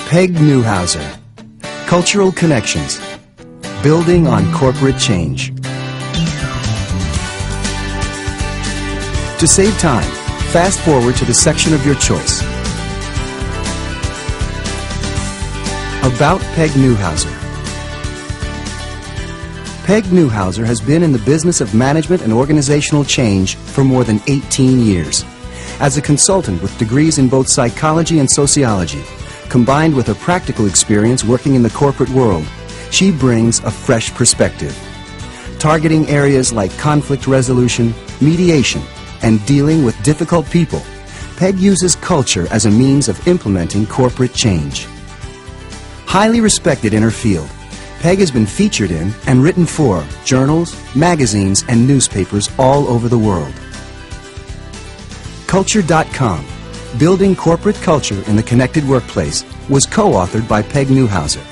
Peg Neuhauser. Cultural connections. Building on corporate change. To save time, fast forward to the section of your choice. About Peg Neuhauser. Peg Neuhauser has been in the business of management and organizational change for more than 18 years. As a consultant with degrees in both psychology and sociology, combined with a practical experience working in the corporate world, she brings a fresh perspective. Targeting areas like conflict resolution, mediation, and dealing with difficult people, Peg uses culture as a means of implementing corporate change. Highly respected in her field, Peg has been featured in and written for journals, magazines, and newspapers all over the world. Culture.com, Building Corporate Culture in the Connected Workplace, was co-authored by Peg Neuhauser.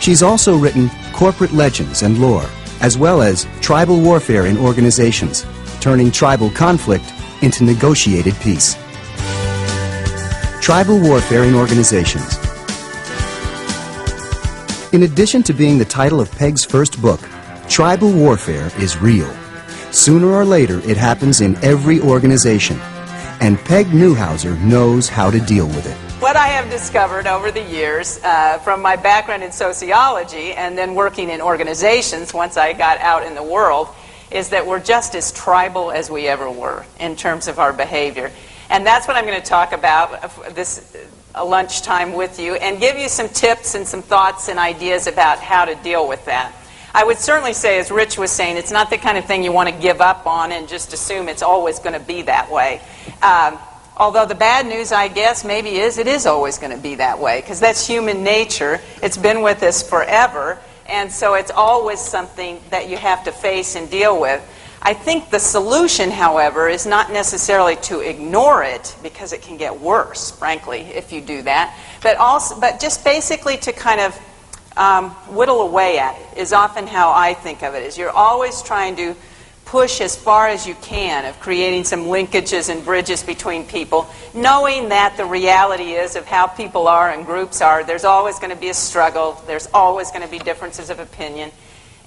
She's also written Corporate Legends and Lore, as well as Tribal Warfare in Organizations, Turning Tribal Conflict into Negotiated Peace. Tribal Warfare in Organizations. In addition to being the title of Peg's first book, Tribal Warfare is real. Sooner or later, it happens in every organization, and Peg Neuhauser knows how to deal with it. What I have discovered over the years, from my background in sociology and then working in organizations once I got out in the world, is that we're just as tribal as we ever were in terms of our behavior. And that's what I'm going to talk about this lunchtime with you, and give you some tips and some thoughts and ideas about how to deal with that. I would certainly say, as Rich was saying, it's not the kind of thing you want to give up on and just assume it's always going to be that way. Although the bad news, I guess, maybe is it is always going to be that way, because that's human nature. It's been with us forever, and so it's always something that you have to face and deal with. I think the solution, however, is not necessarily to ignore it, because it can get worse, frankly, if you do that, but just basically to kind of whittle away at it is often how I think of it. Is you're always trying to push as far as you can of creating some linkages and bridges between people, knowing that the reality is of how people are and groups are, there's always going to be a struggle, there's always going to be differences of opinion.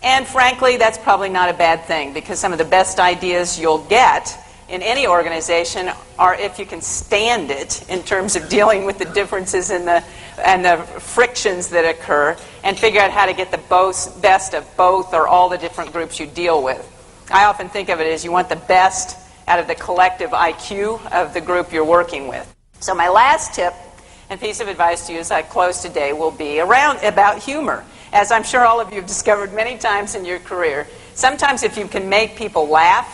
And frankly, that's probably not a bad thing, because some of the best ideas you'll get in any organization are if you can stand it in terms of dealing with the differences and the frictions that occur, and figure out how to get the best of both or all the different groups you deal with. I often think of it as you want the best out of the collective IQ of the group you're working with. So my last tip and piece of advice to you as I close today will be about humor. As I'm sure all of you have discovered many times in your career, sometimes if you can make people laugh,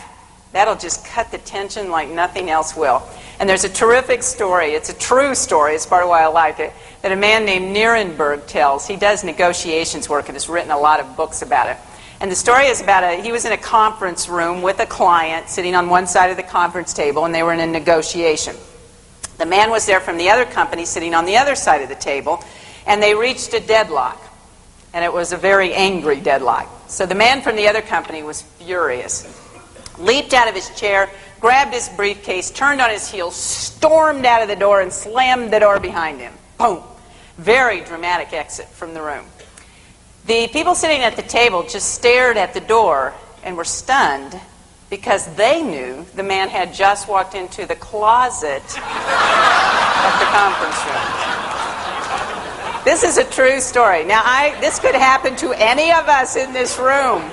that'll just cut the tension like nothing else will. And there's a terrific story, it's a true story, it's part of why I like it, that a man named Nierenberg tells. He does negotiations work and has written a lot of books about it. And the story is about he was in a conference room with a client sitting on one side of the conference table, and they were in a negotiation. The man was there from the other company sitting on the other side of the table, and they reached a deadlock. And it was a very angry deadlock. So the man from the other company was furious. Leaped out of his chair, grabbed his briefcase, turned on his heel, stormed out of the door, and slammed the door behind him. Boom! Very dramatic exit from the room. The people sitting at the table just stared at the door and were stunned, because they knew the man had just walked into the closet of the conference room. This is a true story. Now, this could happen to any of us in this room.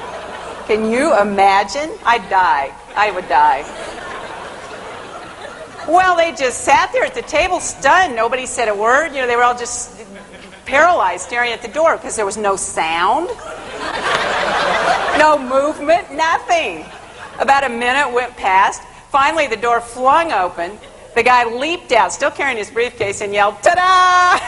Can you imagine? I'd die. I would die. Well, they just sat there at the table stunned. Nobody said a word. You know, they were all just paralyzed, staring at the door, because there was no sound, no movement, nothing. About a minute went past. Finally, the door flung open. The guy leaped out, still carrying his briefcase, and yelled, "Ta-da!"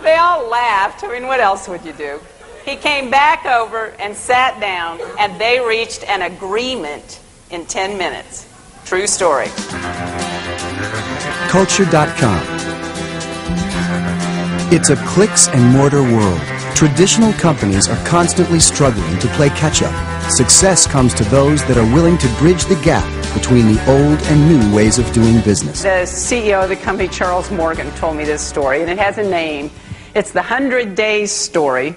They all laughed. I mean, what else would you do? He came back over and sat down, and they reached an agreement in 10 minutes. True story. Culture.com. It's a clicks and mortar world. Traditional companies are constantly struggling to play catch-up. Success comes to those that are willing to bridge the gap between the old and new ways of doing business. The CEO of the company, Charles Morgan, told me this story, and it has a name. It's the 100 Days story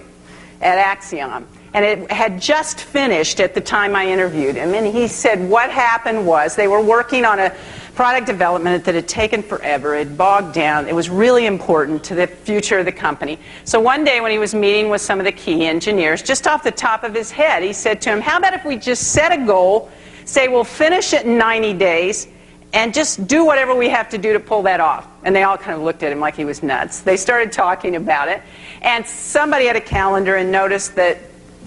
at Axiom. And it had just finished at the time I interviewed him. And he said what happened was they were working on a product development that had taken forever. It bogged down. It was really important to the future of the company. So one day when he was meeting with some of the key engineers, just off the top of his head, he said to him, how about if we just set a goal, say we'll finish it in 90 days, and just do whatever we have to do to pull that off. And they all kind of looked at him like he was nuts. They started talking about it. And somebody had a calendar and noticed that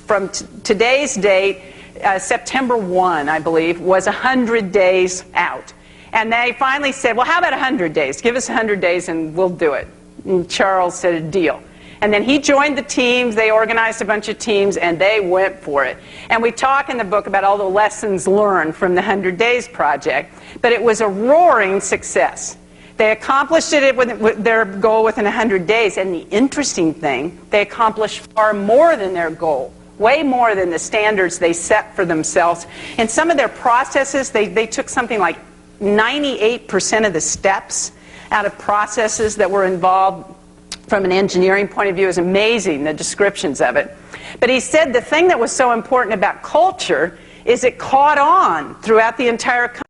from today's date, September 1, I believe, was 100 days out. And they finally said, well, how about 100 days? Give us 100 days and we'll do it. And Charles said, a deal. And then he joined the teams, they organized a bunch of teams, and they went for it. And we talk in the book about all the lessons learned from the 100 Days project, but it was a roaring success. They accomplished it with their goal within 100 days, and the interesting thing, they accomplished far more than their goal, way more than the standards they set for themselves. In some of their processes, they took something like 98% of the steps out of processes that were involved. From an engineering point of view, is amazing, the descriptions of it. But he said the thing that was so important about culture is it caught on throughout the entire company.